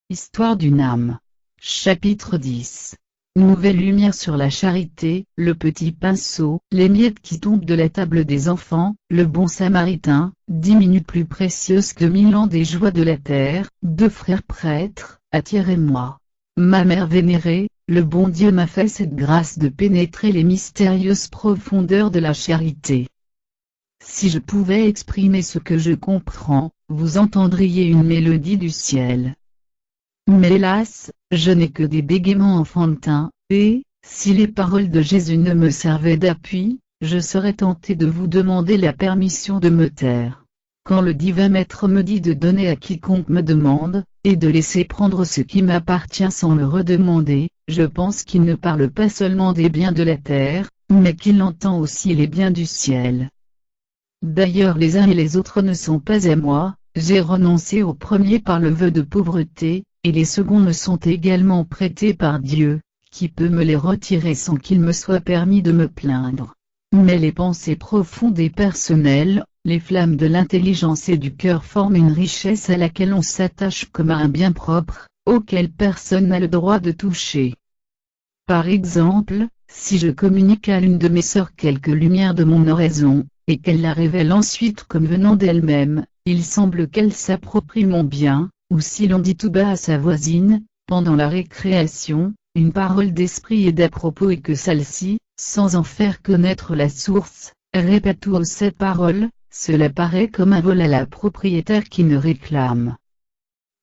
Histoire d'une âme. Chapitre 10. Nouvelle lumière sur la charité, le petit pinceau, les miettes qui tombent de la table des enfants, le bon samaritain, 10 minutes plus précieuses que 1000 ans des joies de la terre, 2 frères prêtres, attirez-moi. Ma mère vénérée, le bon Dieu m'a fait cette grâce de pénétrer les mystérieuses profondeurs de la charité. Si je pouvais exprimer ce que je comprends, vous entendriez une mélodie du ciel. Mais hélas, je n'ai que des bégaiements enfantins, et, si les paroles de Jésus ne me servaient d'appui, je serais tenté de vous demander la permission de me taire. Quand le divin maître me dit de donner à quiconque me demande, et de laisser prendre ce qui m'appartient sans le redemander, je pense qu'il ne parle pas seulement des biens de la terre, mais qu'il entend aussi les biens du ciel. D'ailleurs les uns et les autres ne sont pas à moi, j'ai renoncé au premier par le vœu de pauvreté, et les seconds me sont également prêtés par Dieu, qui peut me les retirer sans qu'il me soit permis de me plaindre. Mais les pensées profondes et personnelles, les flammes de l'intelligence et du cœur forment une richesse à laquelle on s'attache comme à un bien propre, auquel personne n'a le droit de toucher. Par exemple, si je communique à l'une de mes sœurs quelque lumière de mon oraison, et qu'elle la révèle ensuite comme venant d'elle-même, il semble qu'elle s'approprie mon bien, ou si l'on dit tout bas à sa voisine, pendant la récréation, une parole d'esprit et d'à propos et que celle-ci, sans en faire connaître la source, répète tout haut cette parole, cela paraît comme un vol à la propriétaire qui ne réclame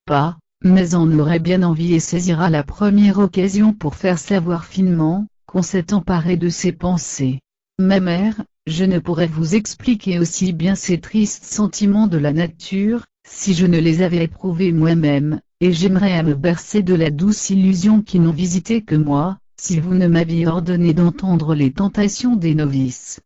pas, mais en aurait bien envie et saisira la première occasion pour faire savoir finement, qu'on s'est emparé de ses pensées. Ma mère, je ne pourrais vous expliquer aussi bien ces tristes sentiments de la nature, si je ne les avais éprouvés moi-même, et j'aimerais à me bercer de la douce illusion qui n'ont visité que moi, si vous ne m'aviez ordonné d'entendre les tentations des novices.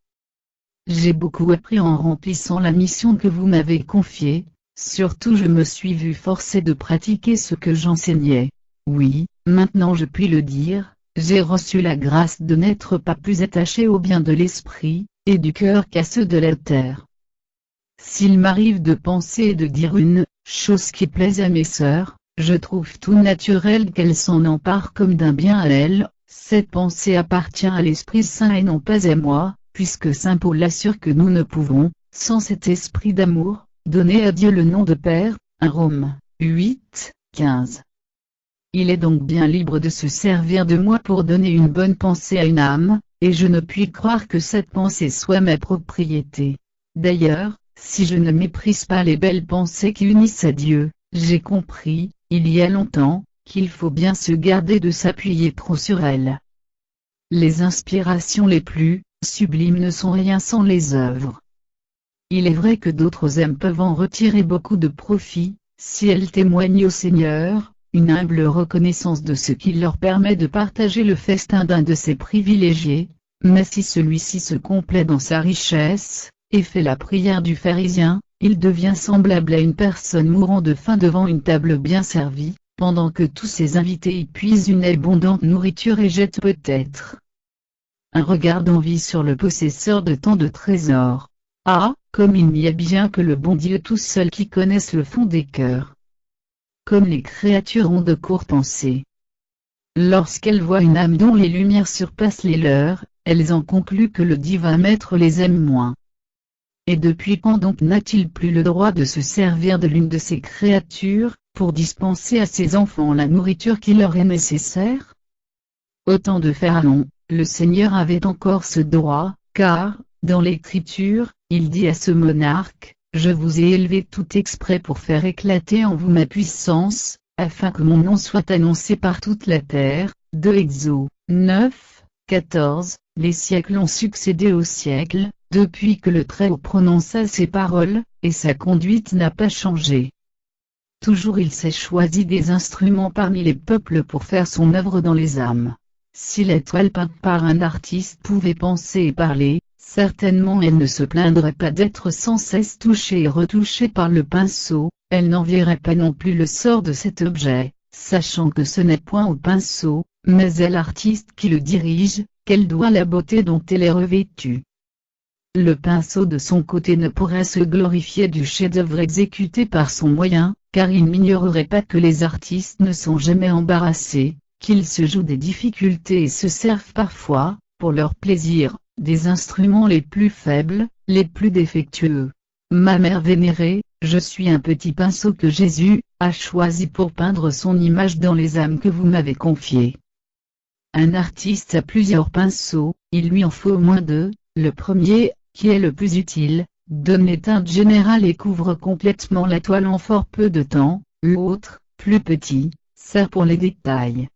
J'ai beaucoup appris en remplissant la mission que vous m'avez confiée, surtout je me suis vu forcé de pratiquer ce que j'enseignais. Oui, maintenant je puis le dire, j'ai reçu la grâce de n'être pas plus attaché aux biens de l'esprit, et du cœur qu'à ceux de la terre. S'il m'arrive de penser et de dire une chose qui plaise à mes sœurs, je trouve tout naturel qu'elles s'en emparent comme d'un bien à elles. Cette pensée appartient à l'Esprit Saint et non pas à moi, puisque saint Paul assure que nous ne pouvons, sans cet esprit d'amour, donner à Dieu le nom de Père. 1 Romains 8, 15. Il est donc bien libre de se servir de moi pour donner une bonne pensée à une âme, et je ne puis croire que cette pensée soit ma propriété. D'ailleurs, si je ne méprise pas les belles pensées qui unissent à Dieu, j'ai compris, il y a longtemps, qu'il faut bien se garder de s'appuyer trop sur elles. Les inspirations les plus sublimes ne sont rien sans les œuvres. Il est vrai que d'autres âmes peuvent en retirer beaucoup de profit, si elles témoignent au Seigneur une humble reconnaissance de ce qui leur permet de partager le festin d'un de ses privilégiés, mais si celui-ci se complaît dans sa richesse, et fait la prière du pharisien, il devient semblable à une personne mourant de faim devant une table bien servie, pendant que tous ses invités y puisent une abondante nourriture et jettent peut-être un regard d'envie sur le possesseur de tant de trésors. Ah, comme il n'y a bien que le bon Dieu tout seul qui connaisse le fond des cœurs. Comme les créatures ont de courtes pensées. Lorsqu'elles voient une âme dont les lumières surpassent les leurs, elles en concluent que le divin maître les aime moins. Et depuis quand donc n'a-t-il plus le droit de se servir de l'une de ces créatures, pour dispenser à ses enfants la nourriture qui leur est nécessaire? Au temps de Pharaon, le Seigneur avait encore ce droit, car, dans l'Écriture, il dit à ce monarque, « Je vous ai élevé tout exprès pour faire éclater en vous ma puissance, afin que mon nom soit annoncé par toute la terre. » 2 Exode 9, 14. Les siècles ont succédé aux siècles, depuis que le Très-Haut prononça ces paroles, et sa conduite n'a pas changé. Toujours il s'est choisi des instruments parmi les peuples pour faire son œuvre dans les âmes. Si la toile peinte par un artiste pouvait penser et parler, certainement elle ne se plaindrait pas d'être sans cesse touchée et retouchée par le pinceau, elle n'envierait pas non plus le sort de cet objet, sachant que ce n'est point au pinceau, mais à l'artiste qui le dirige, qu'elle doit la beauté dont elle est revêtue. Le pinceau de son côté ne pourrait se glorifier du chef-d'œuvre exécuté par son moyen, car il n'ignorerait pas que les artistes ne sont jamais embarrassés, qu'ils se jouent des difficultés et se servent parfois, pour leur plaisir, des instruments les plus faibles, les plus défectueux. Ma mère vénérée, je suis un petit pinceau que Jésus a choisi pour peindre son image dans les âmes que vous m'avez confiées. Un artiste a plusieurs pinceaux, il lui en faut au moins deux. Le premier, qui est le plus utile, donne les teintes générales et couvre complètement la toile en fort peu de temps. L'autre, plus petit, sert pour les détails.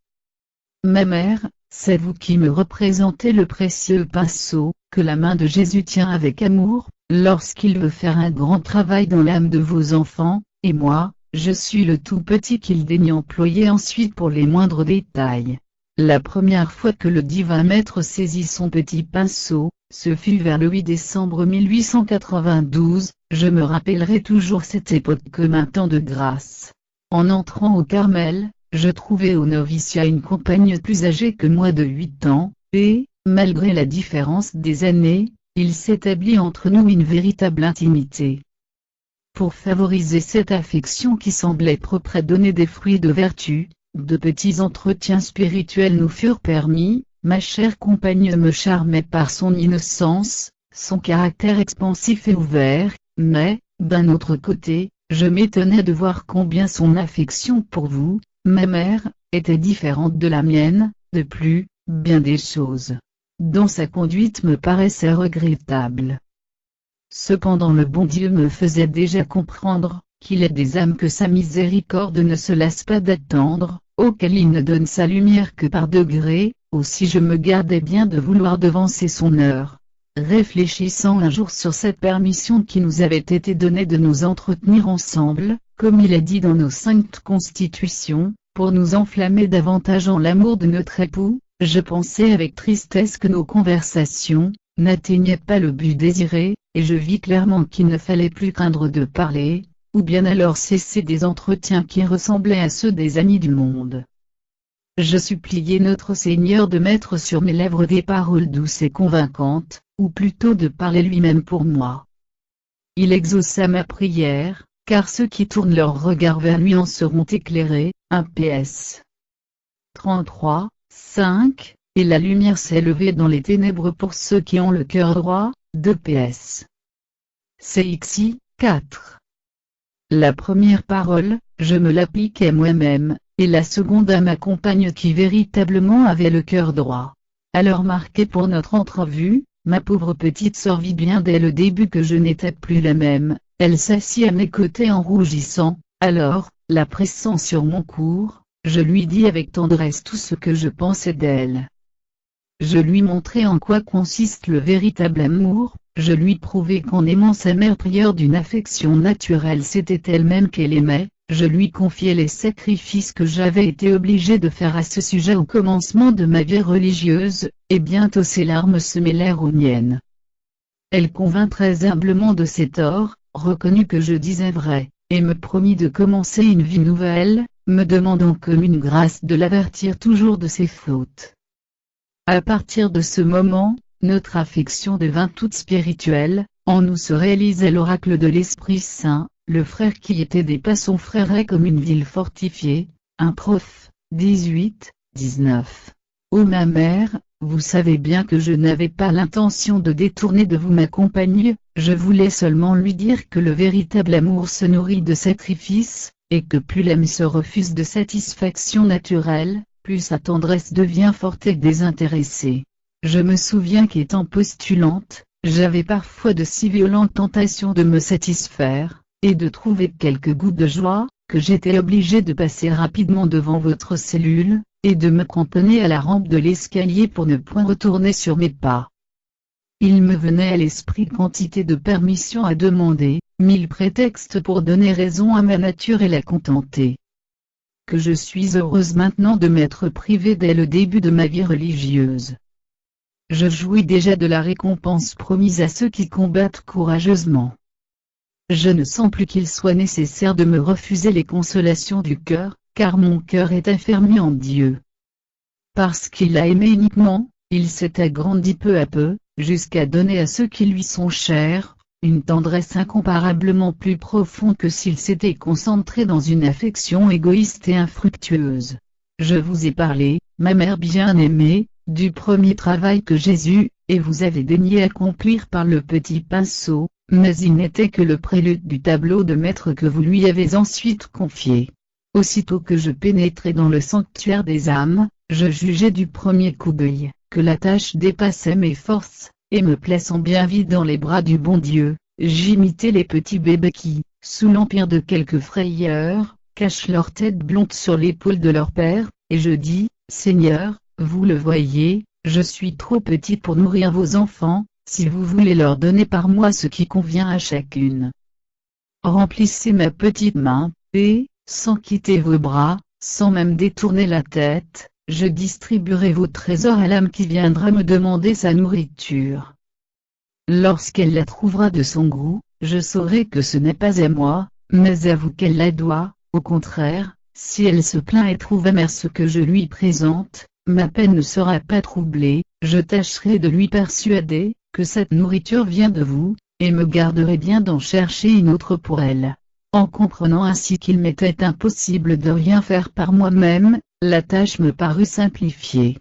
Ma mère, c'est vous qui me représentez le précieux pinceau, que la main de Jésus tient avec amour, lorsqu'il veut faire un grand travail dans l'âme de vos enfants, et moi, je suis le tout petit qu'il daigne employer ensuite pour les moindres détails. La première fois que le divin maître saisit son petit pinceau, ce fut vers le 8 décembre 1892, je me rappellerai toujours cette époque comme un temps de grâce. En entrant au Carmel, je trouvai au noviciat une compagne plus âgée que moi de 8 ans, et, malgré la différence des années, il s'établit entre nous une véritable intimité. Pour favoriser cette affection qui semblait propre à donner des fruits de vertu, de petits entretiens spirituels nous furent permis. Ma chère compagne me charmait par son innocence, son caractère expansif et ouvert, mais, d'un autre côté, je m'étonnais de voir combien son affection pour vous, ma mère, était différente de la mienne. De plus, bien des choses dont sa conduite me paraissait regrettable. Cependant le bon Dieu me faisait déjà comprendre qu'il est des âmes que sa miséricorde ne se lasse pas d'attendre, auxquelles il ne donne sa lumière que par degrés. Aussi je me gardais bien de vouloir devancer son heure. Réfléchissant un jour sur cette permission qui nous avait été donnée de nous entretenir ensemble, comme il est dit dans nos saintes constitutions, pour nous enflammer davantage en l'amour de notre époux, je pensais avec tristesse que nos conversations n'atteignaient pas le but désiré, et je vis clairement qu'il ne fallait plus craindre de parler, ou bien alors cesser des entretiens qui ressemblaient à ceux des amis du monde. Je suppliai notre Seigneur de mettre sur mes lèvres des paroles douces et convaincantes, ou plutôt de parler lui-même pour moi. Il exauça ma prière, car ceux qui tournent leur regard vers lui en seront éclairés. 1 PS 33, 5, et la lumière s'est levée dans les ténèbres pour ceux qui ont le cœur droit. 2 PS CXI 4. La première parole, je me l'appliquais moi-même, et la seconde à ma compagne qui véritablement avait le cœur droit. À l'heure marquée pour notre entrevue, ma pauvre petite sœur vit bien dès le début que je n'étais plus la même. Elle s'assit à mes côtés en rougissant. Alors, la pressant sur mon cours, je lui dis avec tendresse tout ce que je pensais d'elle. Je lui montrai en quoi consiste le véritable amour. Je lui prouvai qu'en aimant sa mère prieure d'une affection naturelle c'était elle-même qu'elle aimait. Je lui confiai les sacrifices que j'avais été obligé de faire à ce sujet au commencement de ma vie religieuse, et bientôt ses larmes se mêlèrent aux miennes. Elle convint très humblement de ses torts, reconnut que je disais vrai, et me promit de commencer une vie nouvelle, me demandant comme une grâce de l'avertir toujours de ses fautes. À partir de ce moment, notre affection devint toute spirituelle, en nous se réalisait l'oracle de l'Esprit Saint. Le frère qui était des pas son frère est comme une ville fortifiée. 1 Prof. 18, 19. Ô ma mère, vous savez bien que je n'avais pas l'intention de détourner de vous ma compagne, je voulais seulement lui dire que le véritable amour se nourrit de sacrifices, et que plus l'âme se refuse de satisfaction naturelle, plus sa tendresse devient forte et désintéressée. Je me souviens qu'étant postulante, j'avais parfois de si violentes tentations de me satisfaire, et de trouver quelques gouttes de joie, que j'étais obligé de passer rapidement devant votre cellule, et de me cramponner à la rampe de l'escalier pour ne point retourner sur mes pas. Il me venait à l'esprit quantité de permissions à demander, 1000 prétextes pour donner raison à ma nature et la contenter. Que je suis heureuse maintenant de m'être privée dès le début de ma vie religieuse. Je jouis déjà de la récompense promise à ceux qui combattent courageusement. Je ne sens plus qu'il soit nécessaire de me refuser les consolations du cœur, car mon cœur est affermi en Dieu. Parce qu'il a aimé uniquement, il s'est agrandi peu à peu, jusqu'à donner à ceux qui lui sont chers, une tendresse incomparablement plus profonde que s'il s'était concentré dans une affection égoïste et infructueuse. Je vous ai parlé, ma mère bien-aimée, du premier travail que Jésus, et vous avez daigné accomplir par le petit pinceau, mais il n'était que le prélude du tableau de maître que vous lui avez ensuite confié. Aussitôt que je pénétrai dans le sanctuaire des âmes, je jugeai du premier coup d'œil, que la tâche dépassait mes forces, et me plaçant bien vite dans les bras du bon Dieu, j'imitai les petits bébés qui, sous l'empire de quelques frayeurs, cachent leur tête blonde sur l'épaule de leur père, et je dis, Seigneur, vous le voyez, je suis trop petit pour nourrir vos enfants, si vous voulez leur donner par moi ce qui convient à chacune. Remplissez ma petite main, et, sans quitter vos bras, sans même détourner la tête, je distribuerai vos trésors à l'âme qui viendra me demander sa nourriture. Lorsqu'elle la trouvera de son goût, je saurai que ce n'est pas à moi, mais à vous qu'elle la doit. Au contraire, si elle se plaint et trouve amer ce que je lui présente, ma peine ne sera pas troublée, je tâcherai de lui persuader que cette nourriture vient de vous, et me garderai bien d'en chercher une autre pour elle. En comprenant ainsi qu'il m'était impossible de rien faire par moi-même, la tâche me parut simplifiée.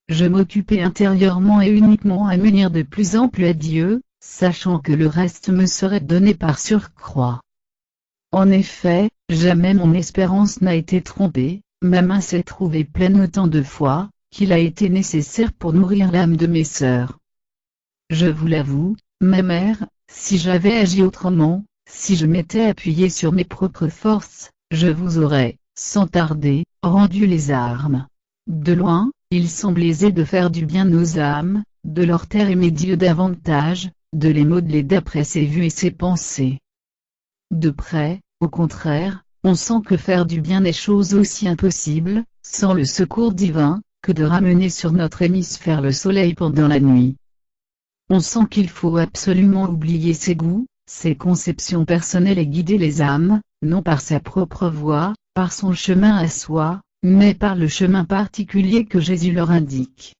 Je m'occupais intérieurement et uniquement à m'unir de plus en plus à Dieu, sachant que le reste me serait donné par surcroît. En effet, jamais mon espérance n'a été trompée, ma main s'est trouvée pleine autant de fois, qu'il a été nécessaire pour nourrir l'âme de mes sœurs. Je vous l'avoue, ma mère, si j'avais agi autrement, si je m'étais appuyé sur mes propres forces, je vous aurais, sans tarder, rendu les armes. De loin, il semble aisé de faire du bien aux âmes, de leur taire aimer Dieu davantage, de les modeler d'après ses vues et ses pensées. De près, au contraire, on sent que faire du bien est chose aussi impossible, sans le secours divin, que de ramener sur notre hémisphère le soleil pendant la nuit. On sent qu'il faut absolument oublier ses goûts, ses conceptions personnelles et guider les âmes, non par sa propre voie, par son chemin à soi, mais par le chemin particulier que Jésus leur indique.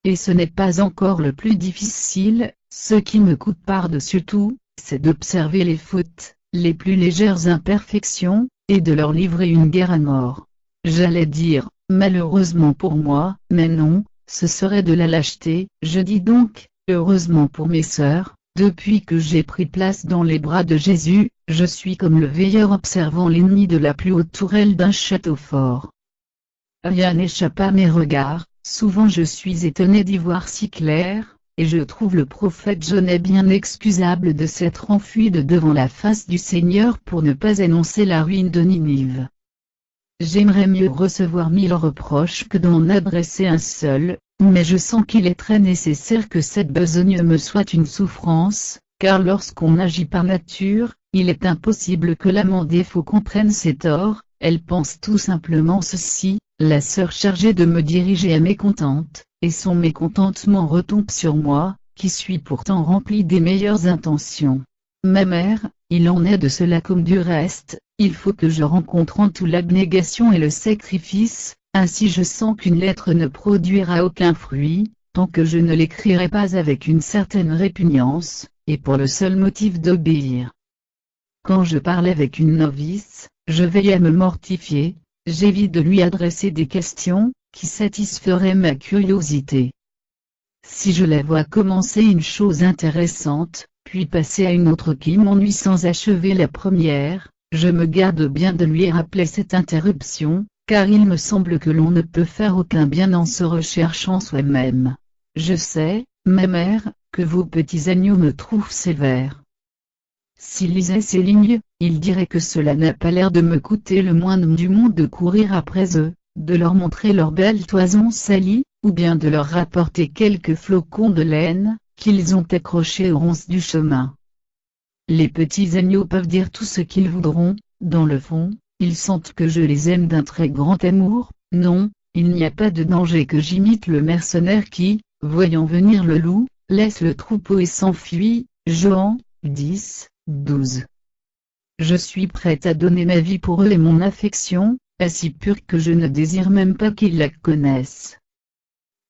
Et ce n'est pas encore le plus difficile, ce qui me coûte par-dessus tout, c'est d'observer les fautes, les plus légères imperfections, et de leur livrer une guerre à mort. J'allais dire, malheureusement pour moi, mais non, ce serait de la lâcheté, je dis donc, heureusement pour mes sœurs, depuis que j'ai pris place dans les bras de Jésus, je suis comme le veilleur observant l'ennemi de la plus haute tourelle d'un château fort. Rien n'échappe à mes regards, souvent je suis étonné d'y voir si clair, et je trouve le prophète Jonas bien excusable de s'être enfui de devant la face du Seigneur pour ne pas annoncer la ruine de Ninive. J'aimerais mieux recevoir 1000 reproches que d'en adresser un seul, mais je sens qu'il est très nécessaire que cette besogne me soit une souffrance, car lorsqu'on agit par nature, il est impossible que l'âme en défaut comprenne ses torts. Elle pense tout simplement ceci, la sœur chargée de me diriger est mécontente, et son mécontentement retombe sur moi, qui suis pourtant rempli des meilleures intentions. Ma mère, il en est de cela comme du reste, il faut que je rencontre en tout l'abnégation et le sacrifice, ainsi je sens qu'une lettre ne produira aucun fruit, tant que je ne l'écrirai pas avec une certaine répugnance, et pour le seul motif d'obéir. Quand je parle avec une novice, je veille à me mortifier, j'évite de lui adresser des questions, qui satisferaient ma curiosité. Si je la vois commencer une chose intéressante, puis passer à une autre qui m'ennuie sans achever la première, je me garde bien de lui rappeler cette interruption, car il me semble que l'on ne peut faire aucun bien en se recherchant soi-même. Je sais, ma mère, que vos petits agneaux me trouvent sévère. S'ils lisaient ces lignes, ils diraient que cela n'a pas l'air de me coûter le moindre du monde de courir après eux, de leur montrer leurs belles toisons salies, ou bien de leur rapporter quelques flocons de laine, qu'ils ont accrochés aux ronces du chemin. Les petits agneaux peuvent dire tout ce qu'ils voudront, dans le fond, ils sentent que je les aime d'un très grand amour. Non, il n'y a pas de danger que j'imite le mercenaire qui, voyant venir le loup, laisse le troupeau et s'enfuit. Jean 10, 12. Je suis prête à donner ma vie pour eux et mon affection, est si pure que je ne désire même pas qu'ils la connaissent.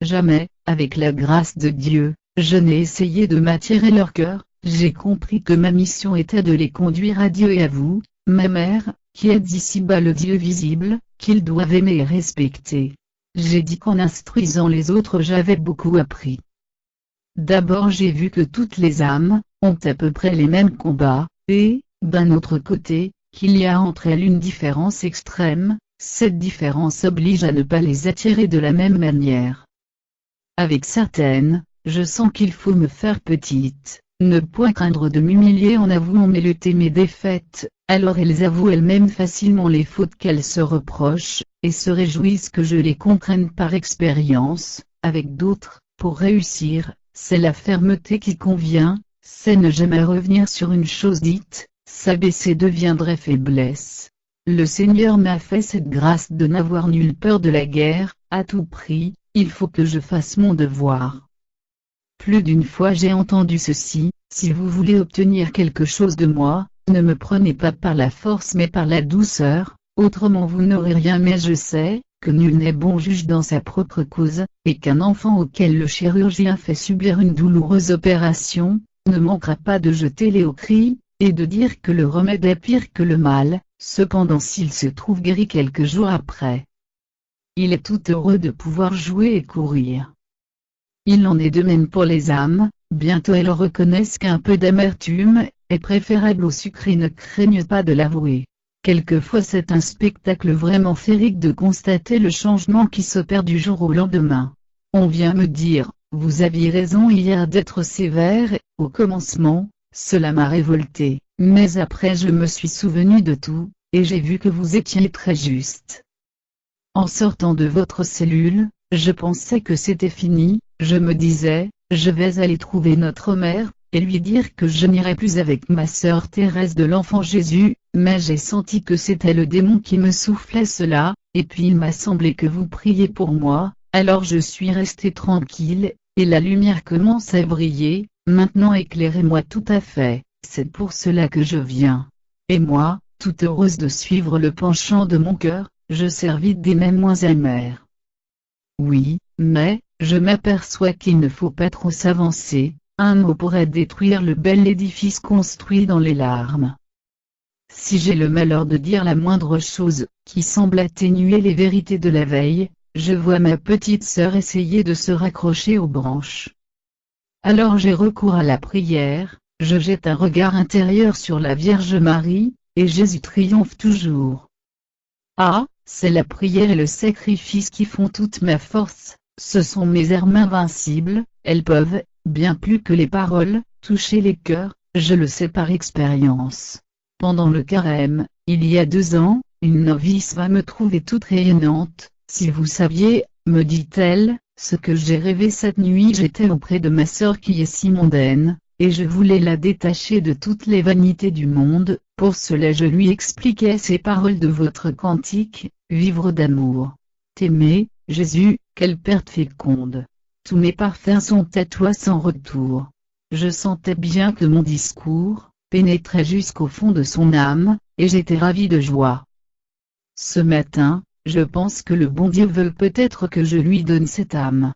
Jamais, avec la grâce de Dieu, je n'ai essayé de m'attirer leur cœur, J'ai compris que ma mission était de les conduire à Dieu et à vous, ma mère, qui êtes ici-bas le Dieu visible, qu'ils doivent aimer et respecter. J'ai dit qu'en instruisant les autres j'avais beaucoup appris. D'abord j'ai vu que toutes les âmes ont à peu près les mêmes combats, et, d'un autre côté, qu'il y a entre elles une différence extrême. Cette différence oblige à ne pas les attirer de la même manière. Avec certaines, je sens qu'il faut me faire petite, ne point craindre de m'humilier en avouant mes luttes et mes défaites, alors elles avouent elles-mêmes facilement les fautes qu'elles se reprochent, et se réjouissent que je les comprenne par expérience. Avec d'autres, pour réussir, c'est la fermeté qui convient, c'est ne jamais revenir sur une chose dite, s'abaisser deviendrait faiblesse. Le Seigneur m'a fait cette grâce de n'avoir nulle peur de la guerre, à tout prix, il faut que je fasse mon devoir. Plus d'une fois j'ai entendu ceci, si vous voulez obtenir quelque chose de moi, ne me prenez pas par la force mais par la douceur, autrement vous n'aurez rien mais je sais, que nul n'est bon juge dans sa propre cause, et qu'un enfant auquel le chirurgien fait subir une douloureuse opération, ne manquera pas de jeter les hauts cris, et de dire que le remède est pire que le mal, cependant s'il se trouve guéri quelques jours après. Il est tout heureux de pouvoir jouer et courir. Il en est de même pour les âmes, bientôt elles reconnaissent qu'un peu d'amertume est préférable au sucre et ne craignent pas de l'avouer. Quelquefois c'est un spectacle vraiment féerique de constater le changement qui s'opère du jour au lendemain. On vient me dire, vous aviez raison hier d'être sévère, au commencement, cela m'a révolté, mais après je me suis souvenu de tout, et j'ai vu que vous étiez très juste. En sortant de votre cellule, je pensais que c'était fini, je me disais, je vais aller trouver notre mère, et lui dire que je n'irai plus avec ma sœur Thérèse de l'Enfant Jésus, mais j'ai senti que c'était le démon qui me soufflait cela, et puis il m'a semblé que vous priez pour moi, alors je suis resté tranquille, et la lumière commence à briller, maintenant éclairez-moi tout à fait, c'est pour cela que je viens. Et moi, toute heureuse de suivre le penchant de mon cœur, je servis des mêmes moins amers. Oui, mais, je m'aperçois qu'il ne faut pas trop s'avancer, un mot pourrait détruire le bel édifice construit dans les larmes. Si j'ai le malheur de dire la moindre chose, qui semble atténuer les vérités de la veille, je vois ma petite sœur essayer de se raccrocher aux branches. Alors j'ai recours à la prière, je jette un regard intérieur sur la Vierge Marie, et Jésus triomphe toujours. Ah, c'est la prière et le sacrifice qui font toute ma force, ce sont mes armes invincibles, elles peuvent, bien plus que les paroles, toucher les cœurs, je le sais par expérience. Pendant le carême, il y a 2 ans, une novice va me trouver toute rayonnante, si vous saviez, me dit-elle, ce que j'ai rêvé cette nuit. J'étais auprès de ma sœur qui est si mondaine, et je voulais la détacher de toutes les vanités du monde, pour cela je lui expliquais ces paroles de votre cantique, vivre d'amour. T'aimer, Jésus, quelle perte féconde. Tous mes parfums sont à toi sans retour. Je sentais bien que mon discours pénétrait jusqu'au fond de son âme, et j'étais ravi de joie. Ce matin, je pense que le bon Dieu veut peut-être que je lui donne cette âme.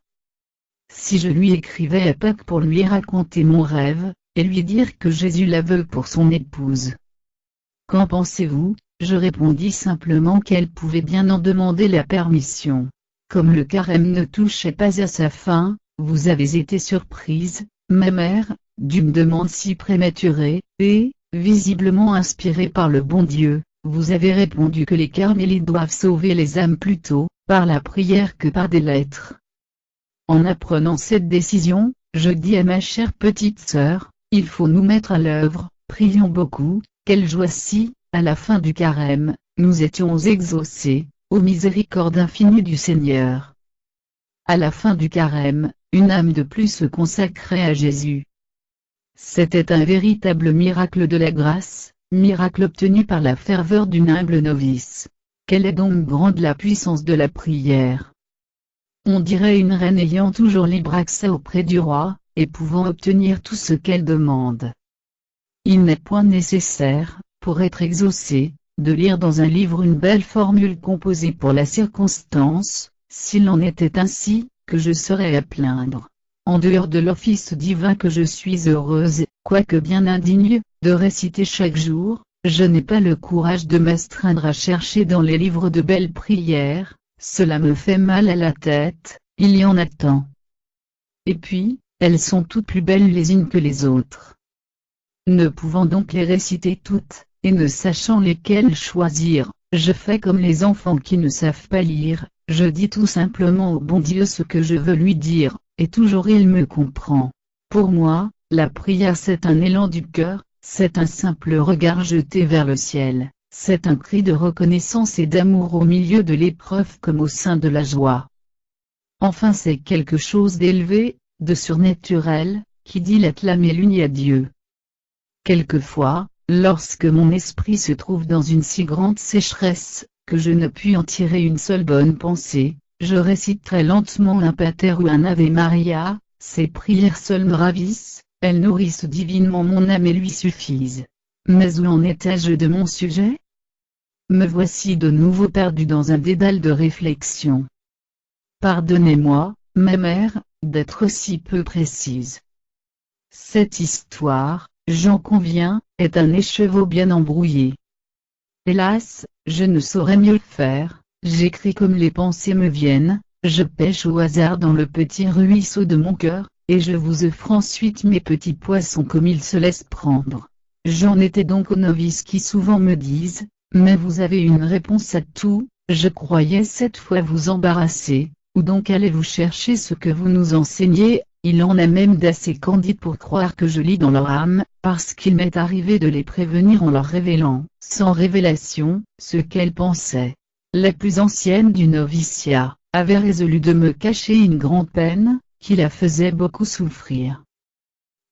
Si je lui écrivais à Pâques pour lui raconter mon rêve, et lui dire que Jésus la veut pour son épouse. Qu'en pensez-vous? Je répondis simplement qu'elle pouvait bien en demander la permission. Comme le carême ne touchait pas à sa fin, vous avez été surprise, ma mère, d'une demande si prématurée, et, visiblement inspirée par le bon Dieu, vous avez répondu que les carmélites doivent sauver les âmes plutôt, par la prière que par des lettres. En apprenant cette décision, je dis à ma chère petite sœur, il faut nous mettre à l'œuvre, prions beaucoup, quelle joie si, à la fin du carême, nous étions exaucés, ô miséricorde infinie du Seigneur. À la fin du carême, une âme de plus se consacrait à Jésus. C'était un véritable miracle de la grâce, miracle obtenu par la ferveur d'une humble novice. Quelle est donc grande la puissance de la prière! On dirait une reine ayant toujours libre accès auprès du roi, et pouvant obtenir tout ce qu'elle demande. Il n'est point nécessaire, pour être exaucé, de lire dans un livre une belle formule composée pour la circonstance, s'il en était ainsi, que je serais à plaindre. En dehors de l'office divin que je suis heureuse, quoique bien indigne, de réciter chaque jour, je n'ai pas le courage de m'astreindre à chercher dans les livres de belles prières, cela me fait mal à la tête, il y en a tant. Et puis, elles sont toutes plus belles les unes que les autres. Ne pouvant donc les réciter toutes, et ne sachant lesquelles choisir, je fais comme les enfants qui ne savent pas lire, je dis tout simplement au bon Dieu ce que je veux lui dire, et toujours il me comprend. Pour moi, la prière c'est un élan du cœur, c'est un simple regard jeté vers le ciel, c'est un cri de reconnaissance et d'amour au milieu de l'épreuve comme au sein de la joie. Enfin c'est quelque chose d'élevé, de surnaturel, qui dilate l'âme et l'unit à Dieu. Quelquefois, lorsque mon esprit se trouve dans une si grande sécheresse, que je ne puis en tirer une seule bonne pensée, je récite très lentement un Pater ou un Ave Maria, ces prières seules me ravissent, elles nourrissent divinement mon âme et lui suffisent. Mais où en étais-je de mon sujet? Me voici de nouveau perdu dans un dédale de réflexion. Pardonnez-moi, ma mère, d'être si peu précise. Cette histoire, j'en conviens, est un écheveau bien embrouillé. Hélas, je ne saurais mieux faire, j'écris comme les pensées me viennent, je pêche au hasard dans le petit ruisseau de mon cœur, et je vous offre ensuite mes petits poissons comme ils se laissent prendre. J'en étais donc aux novices qui souvent me disent, mais vous avez une réponse à tout, je croyais cette fois vous embarrasser, où donc allez-vous chercher ce que vous nous enseignez? Il en a même d'assez candides pour croire que je lis dans leur âme, parce qu'il m'est arrivé de les prévenir en leur révélant, sans révélation, ce qu'elles pensaient. La plus ancienne du noviciat, avait résolu de me cacher une grande peine, qui la faisait beaucoup souffrir.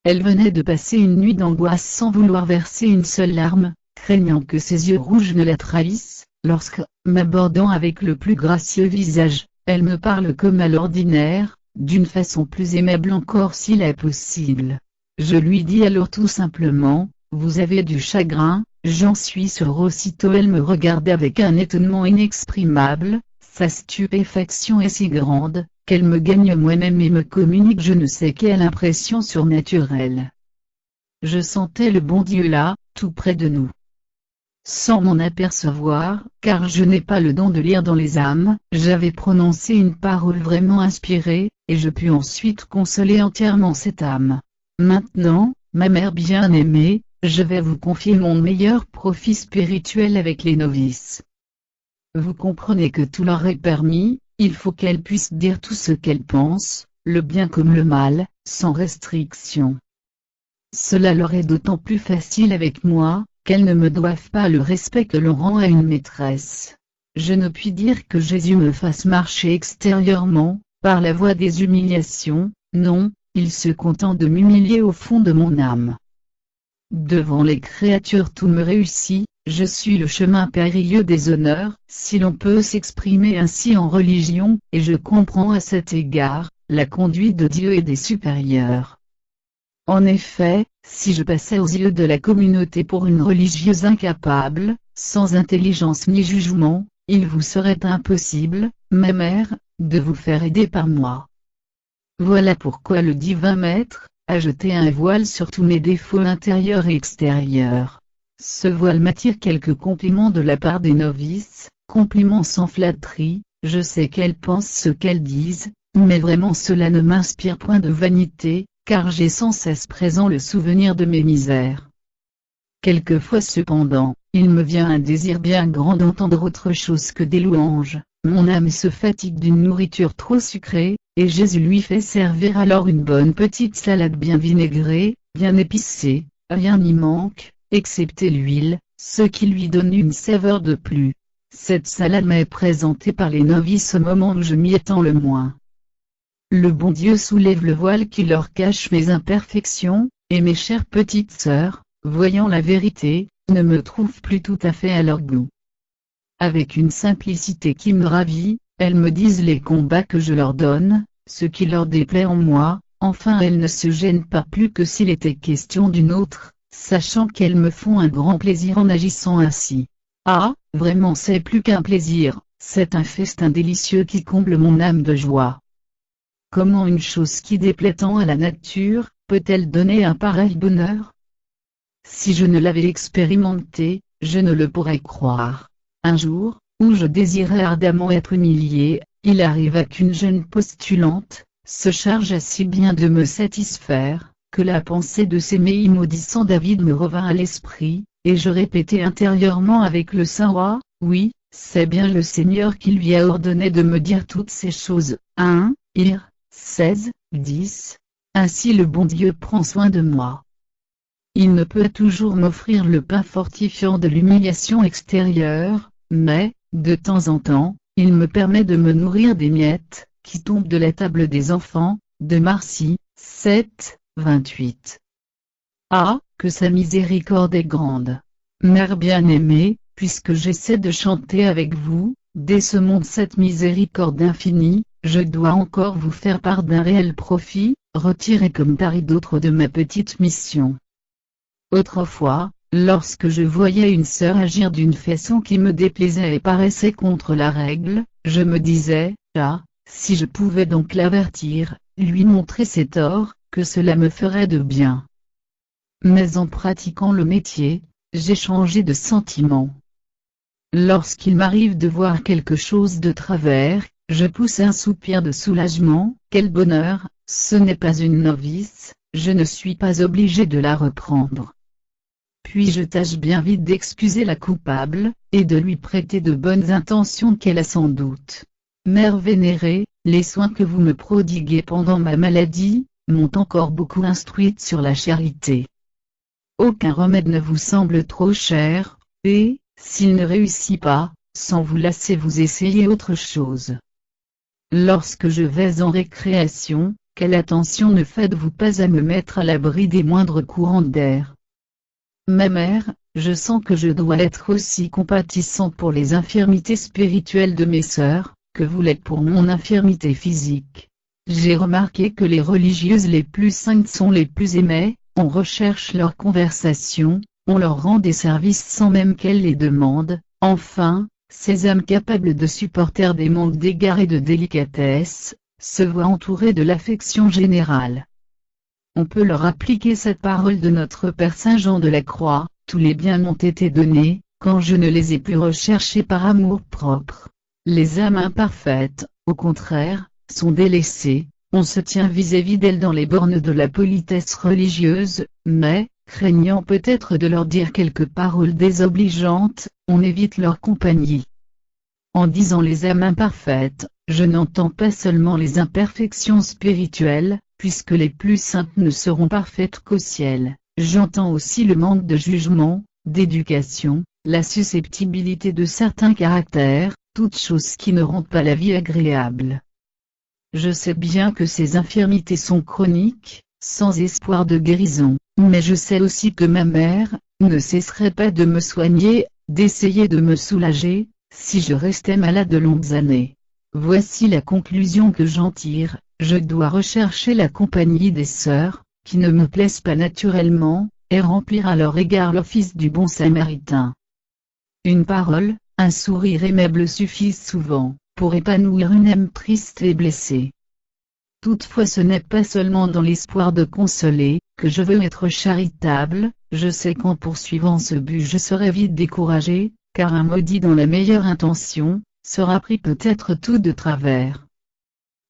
Elle venait de passer une nuit d'angoisse sans vouloir verser une seule larme, craignant que ses yeux rouges ne la trahissent, lorsque, m'abordant avec le plus gracieux visage, elle me parle comme à l'ordinaire, d'une façon plus aimable encore s'il est possible. Je lui dis alors tout simplement, vous avez du chagrin, j'en suis sûr. Aussitôt elle me regarde avec un étonnement inexprimable, sa stupéfaction est si grande, qu'elle me gagne moi-même et me communique je ne sais quelle impression surnaturelle. Je sentais le bon Dieu là, tout près de nous. Sans m'en apercevoir, car je n'ai pas le don de lire dans les âmes, j'avais prononcé une parole vraiment inspirée, et je pus ensuite consoler entièrement cette âme. Maintenant, ma mère bien-aimée, je vais vous confier mon meilleur profit spirituel avec les novices. Vous comprenez que tout leur est permis, il faut qu'elles puissent dire tout ce qu'elles pensent, le bien comme le mal, sans restriction. Cela leur est d'autant plus facile avec moi, qu'elles ne me doivent pas le respect que l'on rend à une maîtresse. Je ne puis dire que Jésus me fasse marcher extérieurement, par la voie des humiliations, non, il se contente de m'humilier au fond de mon âme. Devant les créatures tout me réussit, je suis le chemin périlleux des honneurs, si l'on peut s'exprimer ainsi en religion, et je comprends à cet égard, la conduite de Dieu et des supérieurs. En effet, si je passais aux yeux de la communauté pour une religieuse incapable, sans intelligence ni jugement, il vous serait impossible, ma mère, de vous faire aider par moi. Voilà pourquoi le divin maître a jeté un voile sur tous mes défauts intérieurs et extérieurs. Ce voile m'attire quelques compliments de la part des novices, compliments sans flatterie, je sais qu'elles pensent ce qu'elles disent, mais vraiment cela ne m'inspire point de vanité, car j'ai sans cesse présent le souvenir de mes misères. Quelquefois cependant, il me vient un désir bien grand d'entendre autre chose que des louanges, mon âme se fatigue d'une nourriture trop sucrée, et Jésus lui fait servir alors une bonne petite salade bien vinaigrée, bien épicée, rien n'y manque, excepté l'huile, ce qui lui donne une saveur de plus. Cette salade m'est présentée par les novices au moment où je m'y attends le moins. Le bon Dieu soulève le voile qui leur cache mes imperfections, et mes chères petites sœurs, voyant la vérité, ne me trouvent plus tout à fait à leur goût. Avec une simplicité qui me ravit, elles me disent les combats que je leur donne, ce qui leur déplaît en moi, enfin elles ne se gênent pas plus que s'il était question d'une autre, sachant qu'elles me font un grand plaisir en agissant ainsi. Ah, vraiment c'est plus qu'un plaisir, c'est un festin délicieux qui comble mon âme de joie. Comment une chose qui déplaît tant à la nature, peut-elle donner un pareil bonheur? Si je ne l'avais expérimenté, je ne le pourrais croire. Un jour, où je désirais ardemment être humilié, il arriva qu'une jeune postulante se chargea si bien de me satisfaire, que la pensée de s'aimer maudissant David me revint à l'esprit, et je répétai intérieurement avec le saint roi, oui, c'est bien le Seigneur qui lui a ordonné de me dire toutes ces choses. 1 Ir 16, 10. Ainsi le bon Dieu prend soin de moi. Il ne peut toujours m'offrir le pain fortifiant de l'humiliation extérieure, mais, de temps en temps, il me permet de me nourrir des miettes, qui tombent de la table des enfants, de Marcie, 7, 28. Ah, que sa miséricorde est grande! Mère bien-aimée, puisque j'essaie de chanter avec vous, dès ce monde cette miséricorde infinie, je dois encore vous faire part d'un réel profit, retiré comme tari d'autres de ma petite mission. Autrefois, lorsque je voyais une sœur agir d'une façon qui me déplaisait et paraissait contre la règle, je me disais, ah, si je pouvais donc l'avertir, lui montrer ses torts, que cela me ferait de bien. Mais en pratiquant le métier, j'ai changé de sentiment. Lorsqu'il m'arrive de voir quelque chose de travers, je pousse un soupir de soulagement. Quel bonheur, ce n'est pas une novice, je ne suis pas obligé de la reprendre. Puis je tâche bien vite d'excuser la coupable, et de lui prêter de bonnes intentions qu'elle a sans doute. Mère vénérée, les soins que vous me prodiguez pendant ma maladie, m'ont encore beaucoup instruite sur la charité. Aucun remède ne vous semble trop cher, et, s'il ne réussit pas, sans vous lasser vous essayez autre chose. Lorsque je vais en récréation, quelle attention ne faites-vous pas à me mettre à l'abri des moindres courants d'air. Ma mère, je sens que je dois être aussi compatissant pour les infirmités spirituelles de mes sœurs, que vous l'êtes pour mon infirmité physique. J'ai remarqué que les religieuses les plus saintes sont les plus aimées, on recherche leur conversation, on leur rend des services sans même qu'elles les demandent, enfin, ces âmes capables de supporter des manques d'égard et de délicatesse, se voient entourées de l'affection générale. On peut leur appliquer cette parole de notre Père Saint Jean de la Croix, tous les biens m'ont été donnés, quand je ne les ai plus recherchés par amour propre. Les âmes imparfaites, au contraire, sont délaissées, on se tient vis-à-vis d'elles dans les bornes de la politesse religieuse, mais, craignant peut-être de leur dire quelques paroles désobligeantes, on évite leur compagnie. En disant les âmes imparfaites, je n'entends pas seulement les imperfections spirituelles, puisque les plus saintes ne seront parfaites qu'au ciel, j'entends aussi le manque de jugement, d'éducation, la susceptibilité de certains caractères, toutes choses qui ne rendent pas la vie agréable. Je sais bien que ces infirmités sont chroniques, sans espoir de guérison, mais je sais aussi que ma mère ne cesserait pas de me soigner, d'essayer de me soulager, si je restais malade de longues années. Voici la conclusion que j'en tire, je dois rechercher la compagnie des sœurs, qui ne me plaisent pas naturellement, et remplir à leur égard l'office du bon samaritain. Une parole, un sourire aimable suffisent souvent, pour épanouir une âme triste et blessée. Toutefois ce n'est pas seulement dans l'espoir de consoler, que je veux être charitable, je sais qu'en poursuivant ce but je serai vite découragé, car un maudit dans la meilleure intention, sera pris peut-être tout de travers.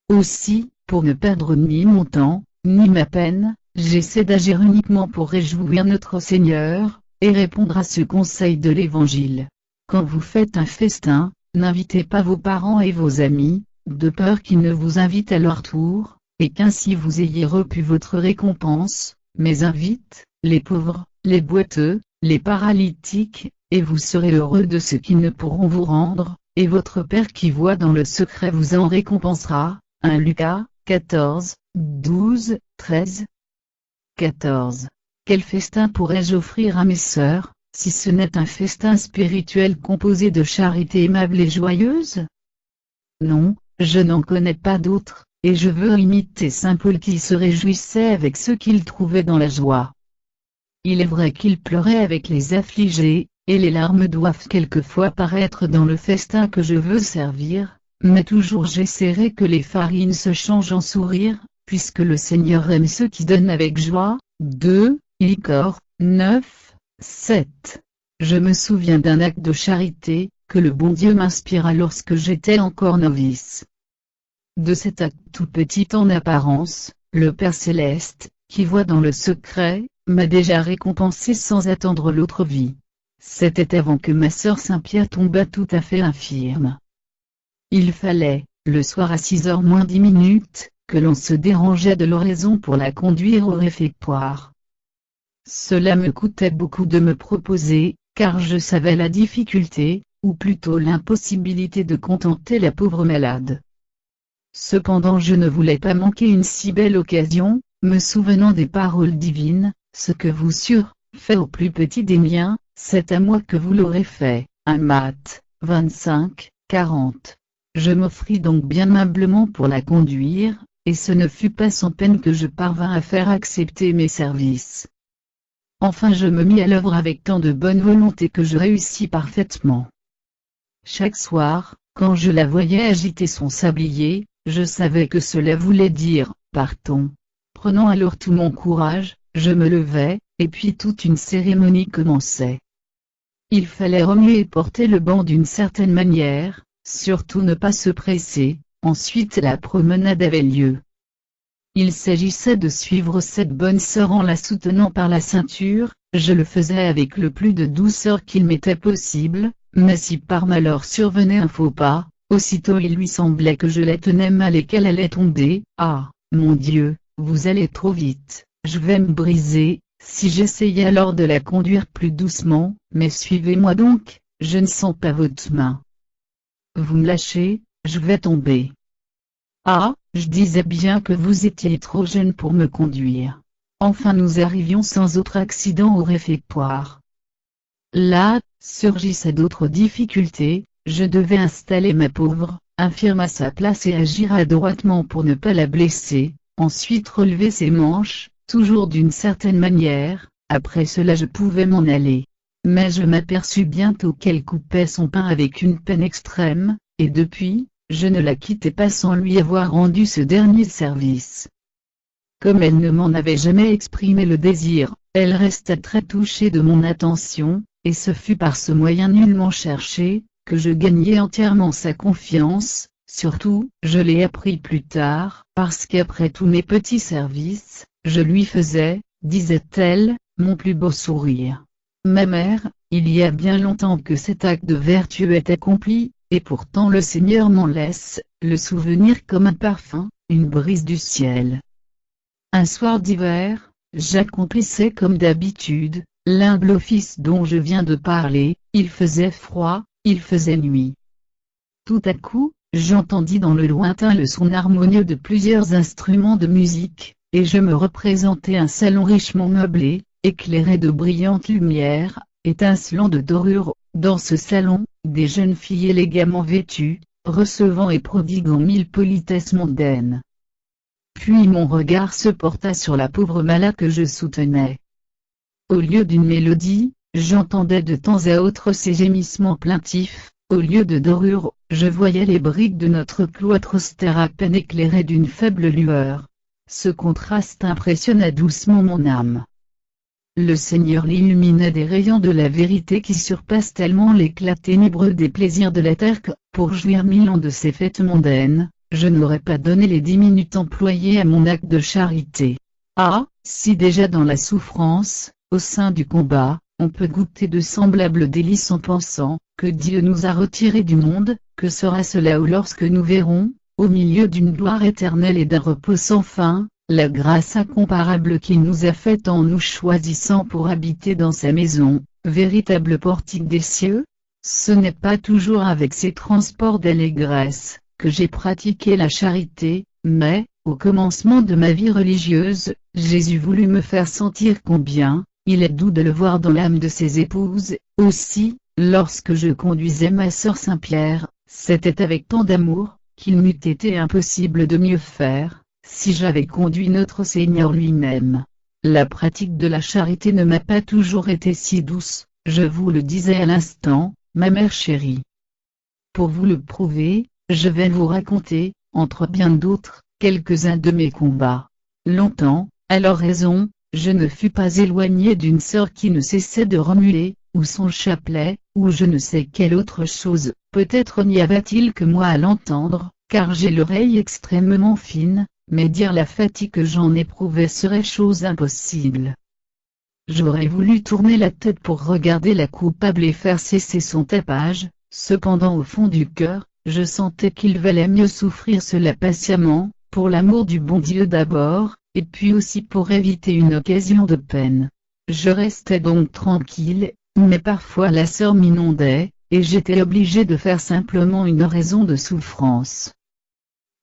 Aussi, pour ne perdre ni mon temps, ni ma peine, j'essaie d'agir uniquement pour réjouir notre Seigneur, et répondre à ce conseil de l'Évangile. Quand vous faites un festin, n'invitez pas vos parents et vos amis, de peur qu'ils ne vous invitent à leur tour, et qu'ainsi vous ayez repu votre récompense, mais invite les pauvres, les boiteux, les paralytiques, et vous serez heureux de ce qu'ils ne pourront vous rendre, et votre Père qui voit dans le secret vous en récompensera. 1 Lucas 14, 12, 13. 14. Quel festin pourrais-je offrir à mes sœurs, si ce n'est un festin spirituel composé de charité aimable et joyeuse? Non, je n'en connais pas d'autre, et je veux imiter saint Paul qui se réjouissait avec ceux qu'il trouvait dans la joie. Il est vrai qu'il pleurait avec les affligés, et les larmes doivent quelquefois paraître dans le festin que je veux servir, mais toujours j'essaierai que les farines se changent en sourires, puisque le Seigneur aime ceux qui donnent avec joie. 2 Icor 9, 7. Je me souviens d'un acte de charité, que le bon Dieu m'inspira lorsque j'étais encore novice. De cet acte tout petit en apparence, le Père Céleste, qui voit dans le secret, m'a déjà récompensé sans attendre l'autre vie. C'était avant que ma sœur Saint-Pierre tombât tout à fait infirme. Il fallait, le soir à 6h moins 10 minutes, que l'on se dérangeait de l'oraison pour la conduire au réfectoire. Cela me coûtait beaucoup de me proposer, car je savais la difficulté, ou plutôt l'impossibilité de contenter la pauvre malade. Cependant je ne voulais pas manquer une si belle occasion, me souvenant des paroles divines, ce que vous fait au plus petit des miens, c'est à moi que vous l'aurez fait. 1 Matthieu 25, 40. Je m'offris donc bien humblement pour la conduire, et ce ne fut pas sans peine que je parvins à faire accepter mes services. Enfin je me mis à l'œuvre avec tant de bonne volonté que je réussis parfaitement. Chaque soir, quand je la voyais agiter son sablier, je savais que cela voulait dire « partons ». Prenant alors tout mon courage, je me levais, et puis toute une cérémonie commençait. Il fallait remuer et porter le banc d'une certaine manière, surtout ne pas se presser, ensuite la promenade avait lieu. Il s'agissait de suivre cette bonne sœur en la soutenant par la ceinture, je le faisais avec le plus de douceur qu'il m'était possible, mais si par malheur survenait un faux pas, aussitôt il lui semblait que je la tenais mal et qu'elle allait tomber. Ah, mon Dieu, vous allez trop vite, je vais me briser. Si j'essayais alors de la conduire plus doucement, mais suivez-moi donc, je ne sens pas votre main. Vous me lâchez, je vais tomber. Ah, je disais bien que vous étiez trop jeune pour me conduire. Enfin nous arrivions sans autre accident au réfectoire. Là, surgissaient d'autres difficultés, je devais installer ma pauvre infirme à sa place et agir adroitement pour ne pas la blesser, ensuite relever ses manches, toujours d'une certaine manière, après cela je pouvais m'en aller. Mais je m'aperçus bientôt qu'elle coupait son pain avec une peine extrême, et depuis, je ne la quittais pas sans lui avoir rendu ce dernier service. Comme elle ne m'en avait jamais exprimé le désir, elle resta très touchée de mon attention, et ce fut par ce moyen nullement cherché, que je gagnai entièrement sa confiance. Surtout, je l'ai appris plus tard, parce qu'après tous mes petits services, je lui faisais, disait-elle, mon plus beau sourire. Ma mère, il y a bien longtemps que cet acte de vertu est accompli, et pourtant le Seigneur m'en laisse le souvenir comme un parfum, une brise du ciel. Un soir d'hiver, j'accomplissais comme d'habitude, l'humble office dont je viens de parler. Il faisait froid, il faisait nuit. Tout à coup, j'entendis dans le lointain le son harmonieux de plusieurs instruments de musique, et je me représentai un salon richement meublé, éclairé de brillantes lumières, étincelant de dorures. Dans ce salon, des jeunes filles élégamment vêtues, recevant et prodiguant mille politesses mondaines. Puis mon regard se porta sur la pauvre malade que je soutenais. Au lieu d'une mélodie, j'entendais de temps à autre ces gémissements plaintifs. Au lieu de dorures, je voyais les briques de notre cloître austère à peine éclairées d'une faible lueur. Ce contraste impressionna doucement mon âme. Le Seigneur l'illuminait des rayons de la vérité qui surpassent tellement l'éclat ténébreux des plaisirs de la terre que, pour jouir 1000 ans de ces fêtes mondaines, je n'aurais pas donné les 10 minutes employées à mon acte de charité. Ah, si déjà dans la souffrance, au sein du combat, on peut goûter de semblables délices en pensant que Dieu nous a retirés du monde, que sera cela ou lorsque nous verrons, au milieu d'une gloire éternelle et d'un repos sans fin, la grâce incomparable qu'il nous a faite en nous choisissant pour habiter dans sa maison, véritable portique des cieux? Ce n'est pas toujours avec ces transports d'allégresse que j'ai pratiqué la charité, mais, au commencement de ma vie religieuse, Jésus voulut me faire sentir combien il est doux de le voir dans l'âme de ses épouses. Aussi, lorsque je conduisais ma sœur Saint-Pierre, c'était avec tant d'amour, qu'il m'eût été impossible de mieux faire, si j'avais conduit notre Seigneur lui-même. La pratique de la charité ne m'a pas toujours été si douce, je vous le disais à l'instant, ma mère chérie. Pour vous le prouver, je vais vous raconter, entre bien d'autres, quelques-uns de mes combats. Longtemps, à leur raison, je ne fus pas éloigné d'une sœur qui ne cessait de remuer, ou son chapelet, ou je ne sais quelle autre chose. Peut-être n'y avait-il que moi à l'entendre, car j'ai l'oreille extrêmement fine, mais dire la fatigue que j'en éprouvais serait chose impossible. J'aurais voulu tourner la tête pour regarder la coupable et faire cesser son tapage, cependant au fond du cœur, je sentais qu'il valait mieux souffrir cela patiemment, pour l'amour du bon Dieu d'abord, et puis aussi pour éviter une occasion de peine. Je restais donc tranquille, mais parfois la sœur m'inondait, et j'étais obligé de faire simplement une raison de souffrance.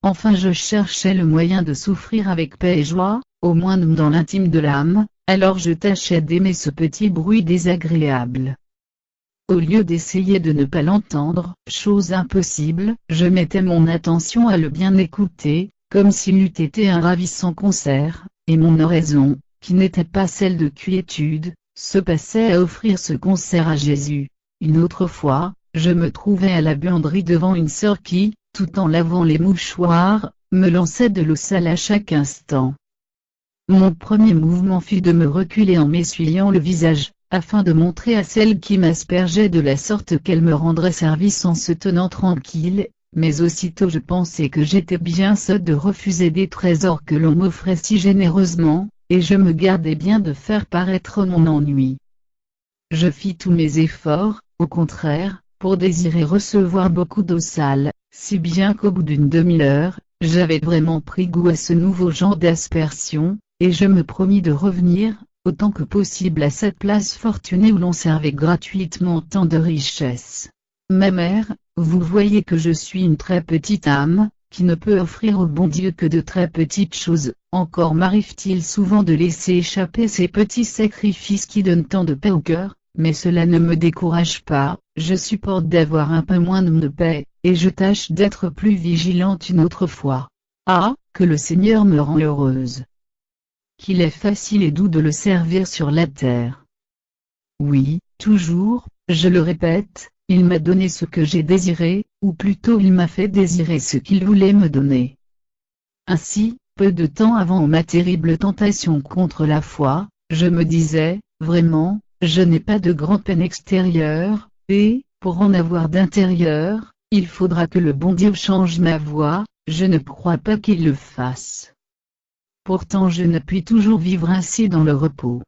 Enfin je cherchais le moyen de souffrir avec paix et joie, au moins dans l'intime de l'âme, alors je tâchais d'aimer ce petit bruit désagréable. Au lieu d'essayer de ne pas l'entendre, chose impossible, je mettais mon attention à le bien écouter, comme s'il eût été un ravissant concert, et mon oraison, qui n'était pas celle de quiétude, se passait à offrir ce concert à Jésus. Une autre fois, je me trouvais à la buanderie devant une sœur qui, tout en lavant les mouchoirs, me lançait de l'eau sale à chaque instant. Mon premier mouvement fut de me reculer en m'essuyant le visage, afin de montrer à celle qui m'aspergeait de la sorte qu'elle me rendrait service en se tenant tranquille, mais aussitôt je pensais que j'étais bien sotte de refuser des trésors que l'on m'offrait si généreusement, et je me gardais bien de faire paraître mon ennui. Je fis tous mes efforts, au contraire, pour désirer recevoir beaucoup d'eau sale, si bien qu'au bout d'une demi-heure, j'avais vraiment pris goût à ce nouveau genre d'aspersion, et je me promis de revenir, autant que possible à cette place fortunée où l'on servait gratuitement tant de richesses. Ma mère, vous voyez que je suis une très petite âme, qui ne peut offrir au bon Dieu que de très petites choses, encore m'arrive-t-il souvent de laisser échapper ces petits sacrifices qui donnent tant de paix au cœur, mais cela ne me décourage pas, je supporte d'avoir un peu moins de paix, et je tâche d'être plus vigilante une autre fois. Ah, que le Seigneur me rend heureuse! Qu'il est facile et doux de le servir sur la terre. Oui, toujours, je le répète, il m'a donné ce que j'ai désiré, ou plutôt il m'a fait désirer ce qu'il voulait me donner. Ainsi, peu de temps avant ma terrible tentation contre la foi, je me disais, vraiment, je n'ai pas de grande peine extérieure, et, pour en avoir d'intérieure, il faudra que le bon Dieu change ma voie, je ne crois pas qu'il le fasse. Pourtant je ne puis toujours vivre ainsi dans le repos.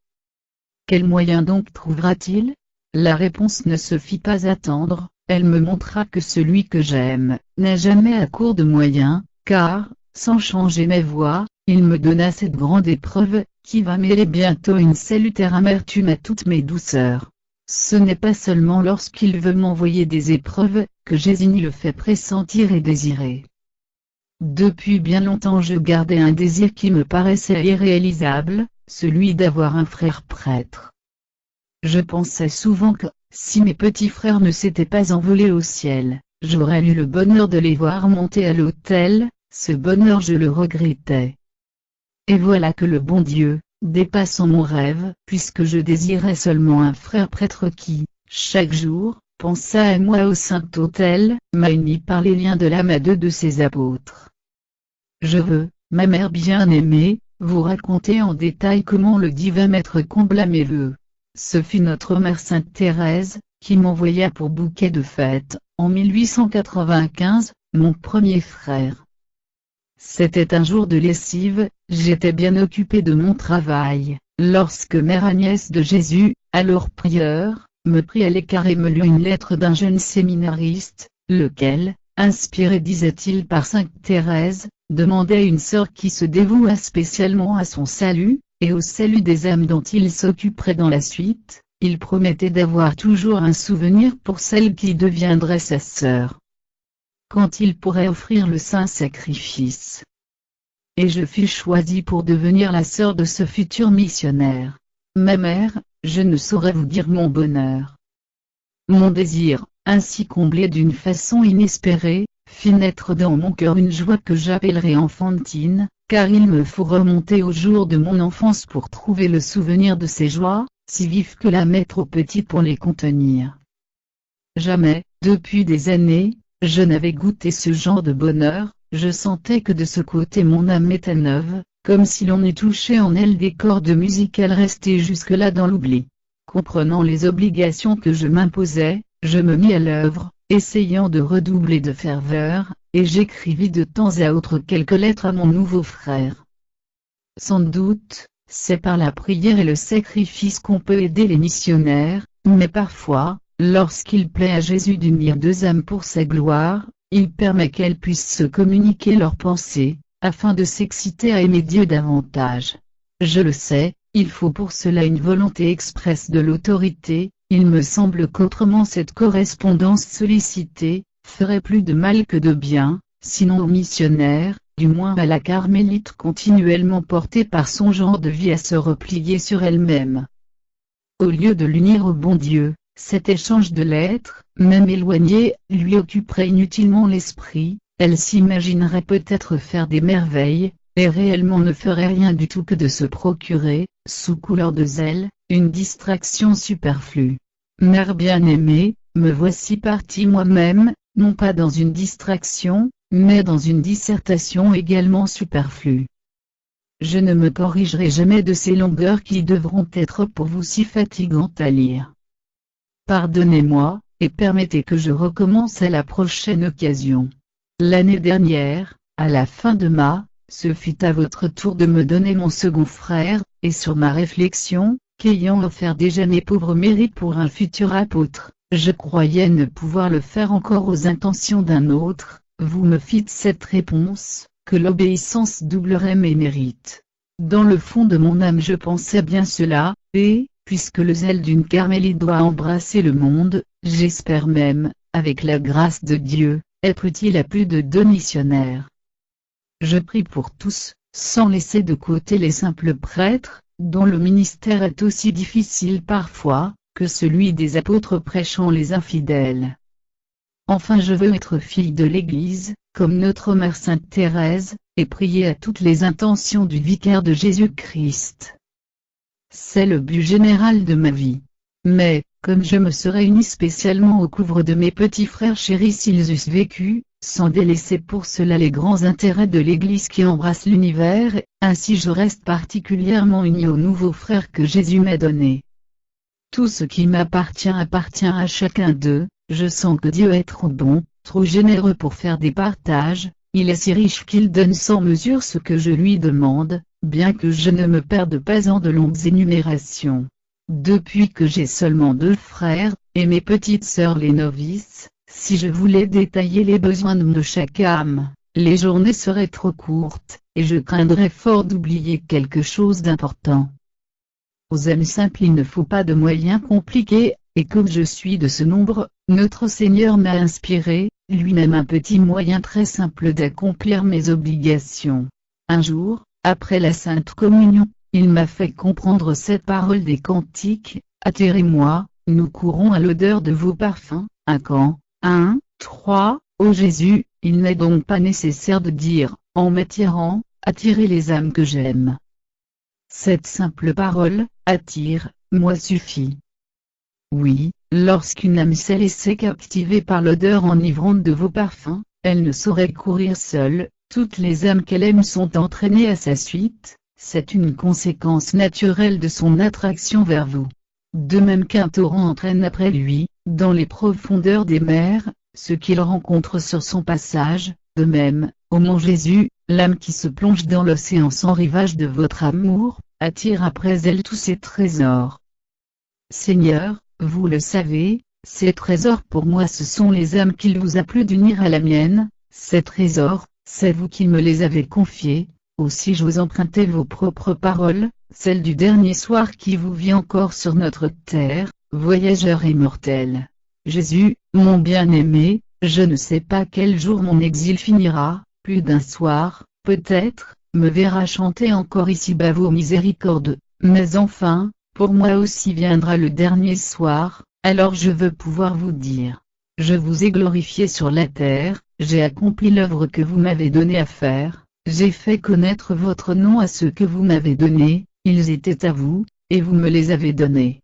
Quel moyen donc trouvera-t-il? La réponse ne se fit pas attendre, elle me montra que celui que j'aime, n'a jamais à court de moyens, car, sans changer mes voies, il me donna cette grande épreuve, qui va mêler bientôt une salutaire amertume à toutes mes douceurs. Ce n'est pas seulement lorsqu'il veut m'envoyer des épreuves, que Jésus le fait pressentir et désirer. Depuis bien longtemps je gardais un désir qui me paraissait irréalisable, celui d'avoir un frère prêtre. Je pensais souvent que, si mes petits frères ne s'étaient pas envolés au ciel, j'aurais eu le bonheur de les voir monter à l'autel, ce bonheur je le regrettais. Et voilà que le bon Dieu, dépassant mon rêve, puisque je désirais seulement un frère prêtre qui, chaque jour, pensa à moi au Saint-Autel, m'a uni par les liens de l'âme à deux de ses apôtres. Je veux, ma mère bien-aimée, vous raconter en détail comment le divin maître combla mes vœux. Ce fut notre mère Sainte Thérèse, qui m'envoya pour bouquet de fête, en 1895, mon premier frère. C'était un jour de lessive, j'étais bien occupé de mon travail, lorsque Mère Agnès de Jésus, alors prieure, me prit à l'écart et me lut une lettre d'un jeune séminariste, lequel, inspiré disait-il par Sainte Thérèse, demandait à une sœur qui se dévoua spécialement à son salut, et au salut des âmes dont il s'occuperait dans la suite, il promettait d'avoir toujours un souvenir pour celle qui deviendrait sa sœur, quand il pourrait offrir le saint sacrifice. Et je fus choisie pour devenir la sœur de ce futur missionnaire. Ma mère, je ne saurais vous dire mon bonheur. Mon désir, ainsi comblé d'une façon inespérée, fit naître dans mon cœur une joie que j'appellerai enfantine, car il me faut remonter au jour de mon enfance pour trouver le souvenir de ces joies, si vives que l'âme est trop petite pour les contenir. Jamais, depuis des années, je n'avais goûté ce genre de bonheur, je sentais que de ce côté mon âme était neuve, comme si l'on eût touché en elle des cordes musicales restées jusque-là dans l'oubli. Comprenant les obligations que je m'imposais, je me mis à l'œuvre, essayant de redoubler de ferveur, et j'écrivis de temps à autre quelques lettres à mon nouveau frère. Sans doute, c'est par la prière et le sacrifice qu'on peut aider les missionnaires, mais parfois, lorsqu'il plaît à Jésus d'unir deux âmes pour sa gloire, il permet qu'elles puissent se communiquer leurs pensées, afin de s'exciter à aimer Dieu davantage. Je le sais, il faut pour cela une volonté expresse de l'autorité. Il me semble qu'autrement cette correspondance sollicitée ferait plus de mal que de bien, sinon aux missionnaires, du moins à la carmélite continuellement portée par son genre de vie à se replier sur elle-même. Au lieu de l'unir au bon Dieu, cet échange de lettres, même éloigné, lui occuperait inutilement l'esprit, elle s'imaginerait peut-être faire des merveilles, et réellement ne ferait rien du tout que de se procurer, sous couleur de zèle, une distraction superflue. Mère bien-aimée, me voici parti moi-même, non pas dans une distraction, mais dans une dissertation également superflue. Je ne me corrigerai jamais de ces longueurs qui devront être pour vous si fatigantes à lire. Pardonnez-moi, et permettez que je recommence à la prochaine occasion. L'année dernière, à la fin de ce fut à votre tour de me donner mon second frère, et sur ma réflexion, qu'ayant offert déjà mes pauvres mérites pour un futur apôtre, je croyais ne pouvoir le faire encore aux intentions d'un autre, vous me fîtes cette réponse, que l'obéissance doublerait mes mérites. Dans le fond de mon âme je pensais bien cela, et, puisque le zèle d'une carmélite doit embrasser le monde, j'espère même, avec la grâce de Dieu, être utile à plus de 2 missionnaires. Je prie pour tous, sans laisser de côté les simples prêtres, dont le ministère est aussi difficile parfois, que celui des apôtres prêchant les infidèles. Enfin je veux être fille de l'Église, comme notre mère Sainte Thérèse, et prier à toutes les intentions du vicaire de Jésus-Christ. C'est le but général de ma vie. Mais, comme je me serais unie spécialement au couvre de mes petits frères chéris s'ils eussent vécu, sans délaisser pour cela les grands intérêts de l'Église qui embrasse l'univers, ainsi je reste particulièrement unie au nouveau frère que Jésus m'a donné. Tout ce qui m'appartient appartient à chacun d'eux, je sens que Dieu est trop bon, trop généreux pour faire des partages, il est si riche qu'il donne sans mesure ce que je lui demande, bien que je ne me perde pas en de longues énumérations. Depuis que j'ai seulement 2 frères, et mes petites sœurs les novices, si je voulais détailler les besoins de chaque âme, les journées seraient trop courtes, et je craindrais fort d'oublier quelque chose d'important. Aux âmes simples il ne faut pas de moyens compliqués, et comme je suis de ce nombre, notre Seigneur m'a inspiré, lui-même un petit moyen très simple d'accomplir mes obligations. Un jour, après la Sainte Communion, il m'a fait comprendre cette parole des cantiques, « Attirez-moi, nous courons à l'odeur de vos parfums », 1 Cant 1, 3, ô Jésus, il n'est donc pas nécessaire de dire, en m'attirant, attirez les âmes que j'aime. Cette simple parole, attire, moi suffit. Oui, lorsqu'une âme s'est laissée captiver par l'odeur enivrante de vos parfums, elle ne saurait courir seule, toutes les âmes qu'elle aime sont entraînées à sa suite, c'est une conséquence naturelle de son attraction vers vous. De même qu'un torrent entraîne après lui, dans les profondeurs des mers, ce qu'il rencontre sur son passage, de même, ô mon Jésus, l'âme qui se plonge dans l'océan sans rivage de votre amour, attire après elle tous ses trésors. Seigneur, vous le savez, ces trésors pour moi ce sont les âmes qu'il vous a plu d'unir à la mienne, ces trésors, c'est vous qui me les avez confiés, aussi j'ose emprunter vos propres paroles, celles du dernier soir qui vous vit encore sur notre terre, voyageur immortel. Jésus, mon bien-aimé, je ne sais pas quel jour mon exil finira, plus d'un soir, peut-être, me verra chanter encore ici-bas vos miséricordes, mais enfin, pour moi aussi viendra le dernier soir, alors je veux pouvoir vous dire, je vous ai glorifié sur la terre, j'ai accompli l'œuvre que vous m'avez donné à faire, j'ai fait connaître votre nom à ceux que vous m'avez donnés, ils étaient à vous, et vous me les avez donnés.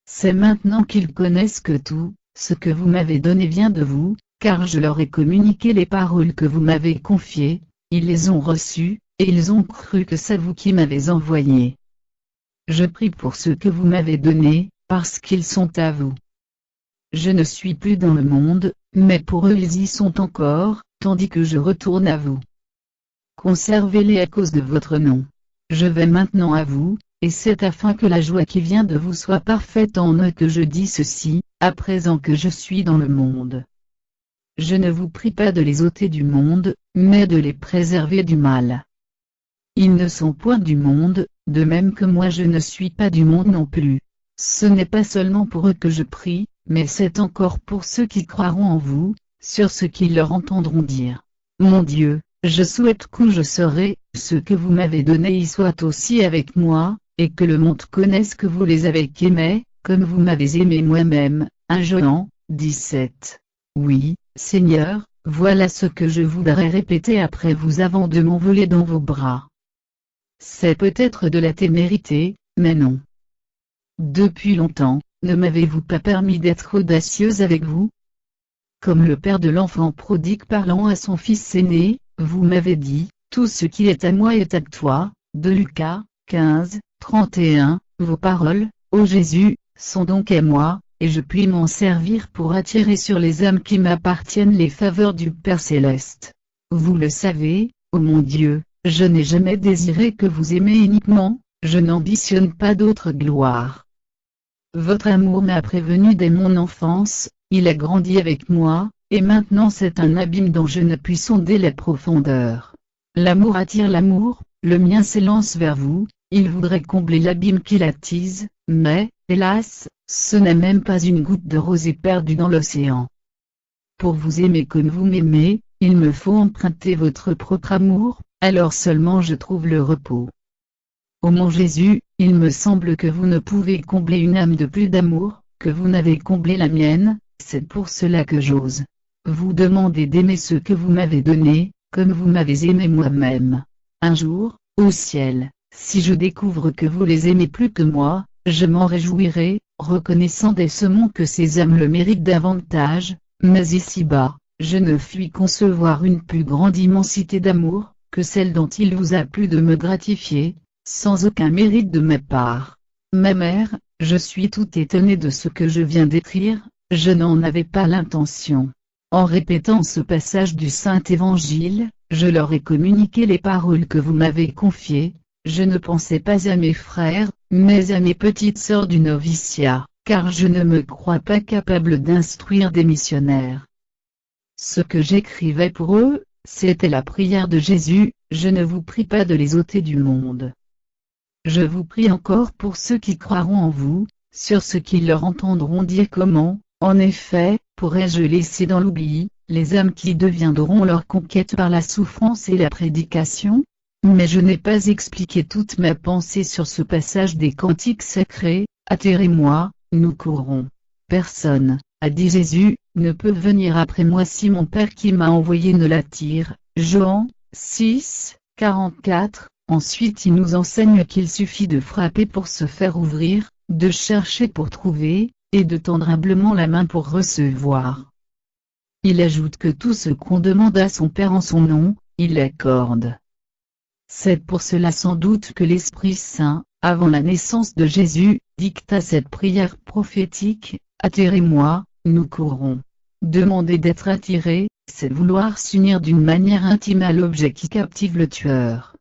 C'est maintenant qu'ils connaissent que tout, ce que vous m'avez donné vient de vous, car je leur ai communiqué les paroles que vous m'avez confiées, ils les ont reçues, et ils ont cru que c'est vous qui m'avez envoyé. Je prie pour ceux que vous m'avez donnés, parce qu'ils sont à vous. Je ne suis plus dans le monde, mais pour eux ils y sont encore, tandis que je retourne à vous. Conservez-les à cause de votre nom. Je vais maintenant à vous, et c'est afin que la joie qui vient de vous soit parfaite en eux que je dis ceci, à présent que je suis dans le monde. Je ne vous prie pas de les ôter du monde, mais de les préserver du mal. Ils ne sont point du monde, de même que moi je ne suis pas du monde non plus. Ce n'est pas seulement pour eux que je prie, mais c'est encore pour ceux qui croiront en vous, sur ce qu'ils leur entendront dire. Mon Dieu, je souhaite qu'où je serai, ce que vous m'avez donné y soit aussi avec moi, et que le monde connaisse que vous les avez aimés, comme vous m'avez aimé moi-même. 1 Jean 17. Oui, Seigneur, voilà ce que je voudrais répéter après vous avant de m'envoler dans vos bras. C'est peut-être de la témérité, mais non. Depuis longtemps, ne m'avez-vous pas permis d'être audacieuse avec vous? Comme le père de l'enfant prodigue parlant à son fils aîné, vous m'avez dit, tout ce qui est à moi est à toi, de Lucas 15, 31, vos paroles, ô Jésus, sont donc à moi, et je puis m'en servir pour attirer sur les âmes qui m'appartiennent les faveurs du Père Céleste. Vous le savez, ô mon Dieu, je n'ai jamais désiré que vous aimiez uniquement, je n'ambitionne pas d'autre gloire. Votre amour m'a prévenu dès mon enfance, il a grandi avec moi, et maintenant c'est un abîme dont je ne puis sonder les profondeurs. L'amour attire l'amour, le mien s'élance vers vous, il voudrait combler l'abîme qui l'attise, mais, hélas, ce n'est même pas une goutte de rosée perdue dans l'océan. Pour vous aimer comme vous m'aimez, il me faut emprunter votre propre amour, alors seulement je trouve le repos. Ô mon Jésus, il me semble que vous ne pouvez combler une âme de plus d'amour, que vous n'avez comblé la mienne, c'est pour cela que j'ose vous demander d'aimer ceux que vous m'avez donnés, comme vous m'avez aimé moi-même. Un jour, au ciel, si je découvre que vous les aimez plus que moi, je m'en réjouirai, reconnaissant dès ce moment que ces âmes le méritent davantage, mais ici-bas, je ne puis concevoir une plus grande immensité d'amour, que celle dont il vous a plu de me gratifier, sans aucun mérite de ma part. Ma mère, je suis tout étonné de ce que je viens d'écrire, je n'en avais pas l'intention. En répétant ce passage du Saint-Évangile, je leur ai communiqué les paroles que vous m'avez confiées, je ne pensais pas à mes frères, mais à mes petites sœurs du noviciat, car je ne me crois pas capable d'instruire des missionnaires. Ce que j'écrivais pour eux, c'était la prière de Jésus, je ne vous prie pas de les ôter du monde. Je vous prie encore pour ceux qui croiront en vous, sur ce qu'ils leur entendront dire comment, en effet, pourrais-je laisser dans l'oubli, les âmes qui deviendront leur conquête par la souffrance et la prédication? Mais je n'ai pas expliqué toute ma pensée sur ce passage des cantiques sacrés, attirez-moi, nous courrons. Personne, a dit Jésus, ne peut venir après moi si mon Père qui m'a envoyé ne l'attire. Jean 6, 44. Ensuite il nous enseigne qu'il suffit de frapper pour se faire ouvrir, de chercher pour trouver, et de tendre humblement la main pour recevoir. Il ajoute que tout ce qu'on demande à son Père en son nom, il l'accorde. C'est pour cela sans doute que l'Esprit Saint, avant la naissance de Jésus, dicta cette prière prophétique, « Attirez-moi, nous courons ». Demander d'être attiré, c'est vouloir s'unir d'une manière intime à l'objet qui captive le tueur.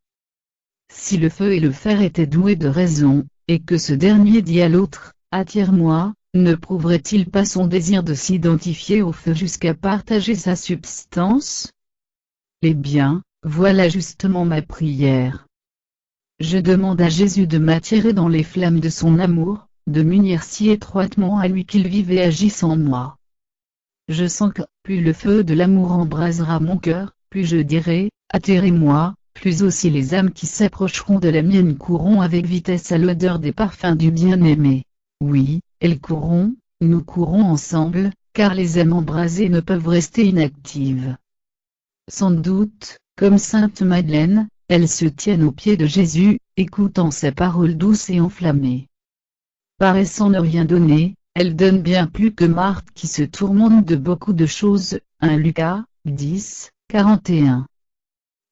Si le feu et le fer étaient doués de raison, et que ce dernier dit à l'autre, « Attire-moi », ne prouverait-il pas son désir de s'identifier au feu jusqu'à partager sa substance? Eh bien, voilà justement ma prière. Je demande à Jésus de m'attirer dans les flammes de son amour, de m'unir si étroitement à lui qu'il vive et agisse en moi. Je sens que, plus le feu de l'amour embrasera mon cœur, plus je dirai, attirez-moi, plus aussi les âmes qui s'approcheront de la mienne courront avec vitesse à l'odeur des parfums du bien-aimé. Oui, elles courront, nous courons ensemble, car les âmes embrasées ne peuvent rester inactives. Sans doute, comme Sainte Madeleine, elles se tiennent aux pieds de Jésus, écoutant ses paroles douces et enflammées. Paraissant ne rien donner, elles donnent bien plus que Marthe qui se tourmente de beaucoup de choses, 1 Lucas 10, 41.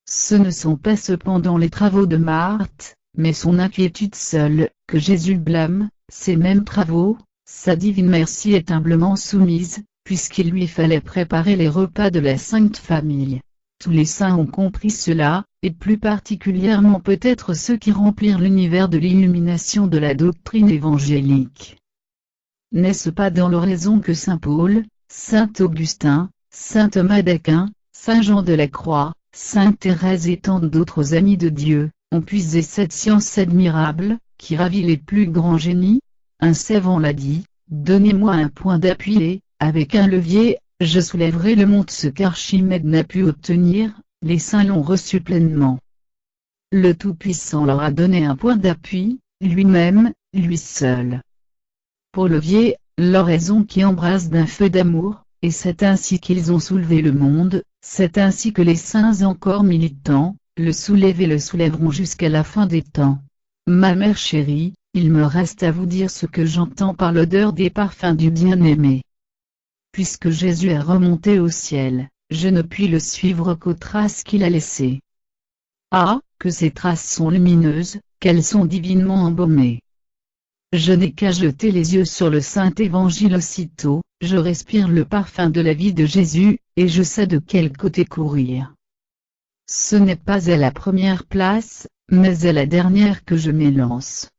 Ce ne sont pas cependant les travaux de Marthe, mais son inquiétude seule, que Jésus blâme. Ces mêmes travaux, sa divine mère s'y est humblement soumise, puisqu'il lui fallait préparer les repas de la Sainte Famille. Tous les saints ont compris cela, et plus particulièrement peut-être ceux qui remplirent l'univers de l'illumination de la doctrine évangélique. N'est-ce pas dans l'oraison que saint Paul, saint Augustin, saint Thomas d'Aquin, saint Jean de la Croix, sainte Thérèse et tant d'autres amis de Dieu, ont puisé cette science admirable, qui ravit les plus grands génies? Un savant l'a dit, donnez-moi un point d'appui et, avec un levier, je soulèverai le mont. Ce qu'Archimède n'a pu obtenir, les saints l'ont reçu pleinement. Le Tout-Puissant leur a donné un point d'appui, lui-même, lui seul. Pour levier, l'oraison qui embrase d'un feu d'amour, et c'est ainsi qu'ils ont soulevé le monde, c'est ainsi que les saints encore militants, le soulèvent et le soulèveront jusqu'à la fin des temps. Ma mère chérie, il me reste à vous dire ce que j'entends par l'odeur des parfums du bien-aimé. Puisque Jésus est remonté au ciel, je ne puis le suivre qu'aux traces qu'il a laissées. Ah, que ces traces sont lumineuses, qu'elles sont divinement embaumées. Je n'ai qu'à jeter les yeux sur le Saint Évangile aussitôt, je respire le parfum de la vie de Jésus, et je sais de quel côté courir. Ce n'est pas à la première place, mais à la dernière que je m'élance.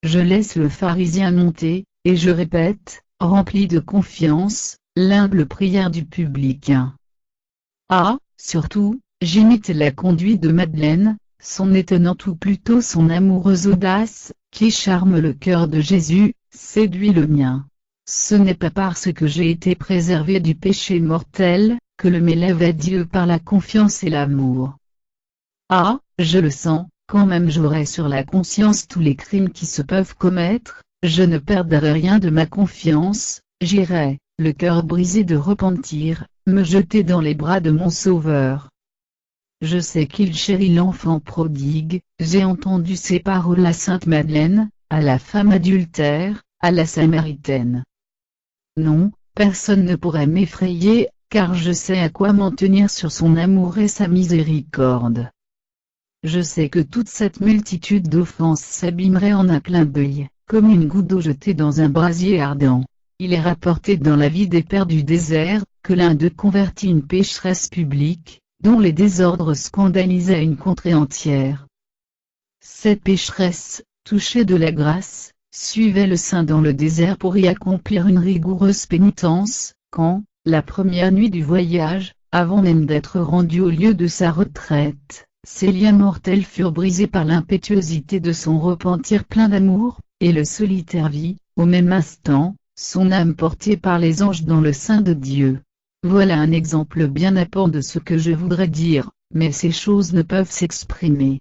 Je laisse le pharisien monter, et je répète, rempli de confiance, l'humble prière du public. Ah, surtout, j'imite la conduite de Madeleine, son étonnante ou plutôt son amoureuse audace, qui charme le cœur de Jésus, séduit le mien. Ce n'est pas parce que j'ai été préservé du péché mortel, que le m'élève à Dieu par la confiance et l'amour. Ah, je le sens, quand même j'aurai sur la conscience tous les crimes qui se peuvent commettre, je ne perdrai rien de ma confiance, j'irai, le cœur brisé de repentir, me jeter dans les bras de mon Sauveur. Je sais qu'il chérit l'enfant prodigue, j'ai entendu ces paroles à Sainte Madeleine, à la femme adultère, à la Samaritaine. Non, personne ne pourrait m'effrayer, car je sais à quoi m'en tenir sur son amour et sa miséricorde. Je sais que toute cette multitude d'offenses s'abîmerait en un clin d'œil, comme une goutte d'eau jetée dans un brasier ardent. Il est rapporté dans la vie des pères du désert, que l'un d'eux convertit une pécheresse publique, dont les désordres scandalisaient une contrée entière. Cette pécheresse, touchée de la grâce, suivait le saint dans le désert pour y accomplir une rigoureuse pénitence, quand, la première nuit du voyage, avant même d'être rendu au lieu de sa retraite, ses liens mortels furent brisés par l'impétuosité de son repentir plein d'amour, et le solitaire vit, au même instant, son âme portée par les anges dans le sein de Dieu. Voilà un exemple bien apparent de ce que je voudrais dire, mais ces choses ne peuvent s'exprimer,